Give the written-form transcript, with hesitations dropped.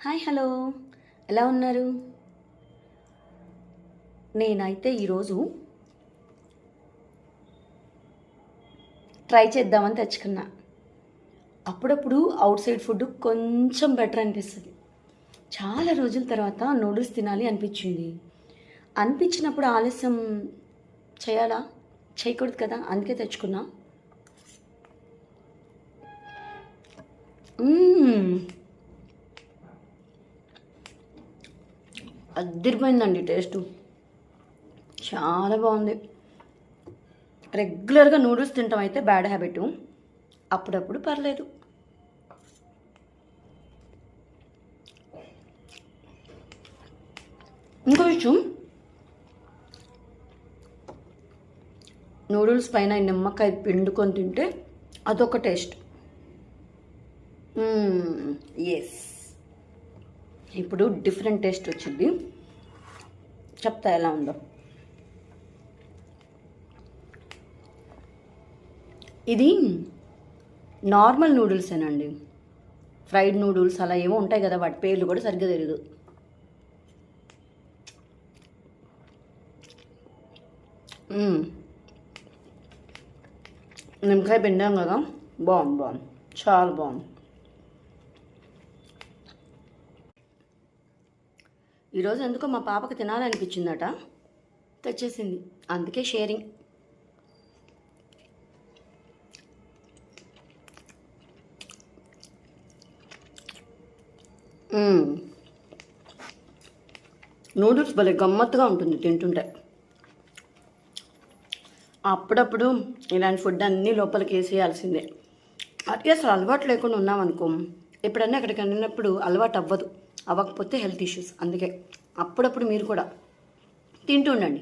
Hi hello, ఎలా ఉన్నారు? నేనైతే ఈరోజు ట్రై చేద్దామని తెచ్చుకున్నా. అప్పుడప్పుడు అవుట్ సైడ్ ఫుడ్ కొంచెం బెటర్ అనిపిస్తుంది. చాలా రోజుల తర్వాత నూడిల్స్ తినాలి అనిపించినప్పుడు ఆలస్యం చేయాలా? చేయకూడదు కదా, అందుకే తెచ్చుకున్నా. అదిరిపోయిందండి టేస్ట్, చాలా బాగుంది. రెగ్యులర్గా నూడిల్స్ తింటాం అయితే బ్యాడ్ హ్యాబిట్, అప్పుడప్పుడు పర్లేదు. ఇంకో విషయం, నూడిల్స్ పైన నిమ్మకాయ పిండుకొని తింటే అదొక టేస్ట్. ఎస్, ఇప్పుడు డిఫరెంట్ టేస్ట్ వచ్చింది, చెప్తా ఎలా ఉందో. ఇది నార్మల్ నూడిల్సేనండి, ఫ్రైడ్ నూడిల్స్ అలా ఏమో ఉంటాయి కదా, వాటి పేర్లు కూడా సరిగ్గా తెలియదు. నిమ్మకాయ పిండాం కదా, బాగుంది, చాలా బాగుంది. ఈరోజు ఎందుకో మా పాపకి తినాలనిపించిందట, తెచ్చేసింది, అందుకే షేరింగ్. నూడిల్స్ భలే గమ్మత్తుగా ఉంటుంది తింటుంటే. అప్పుడప్పుడు ఇలాంటి ఫుడ్ అన్నీ లోపలికి వేసేయాల్సిందే. అది అసలు అలవాటు లేకుండా ఉన్నామనుకో, ఎప్పుడన్నా అక్కడికి వెళ్ళినప్పుడు అలవాటు అవ్వకపోతే హెల్త్ ఇష్యూస్. అందుకే అప్పుడప్పుడు మీరు కూడా తింటూ ఉండండి.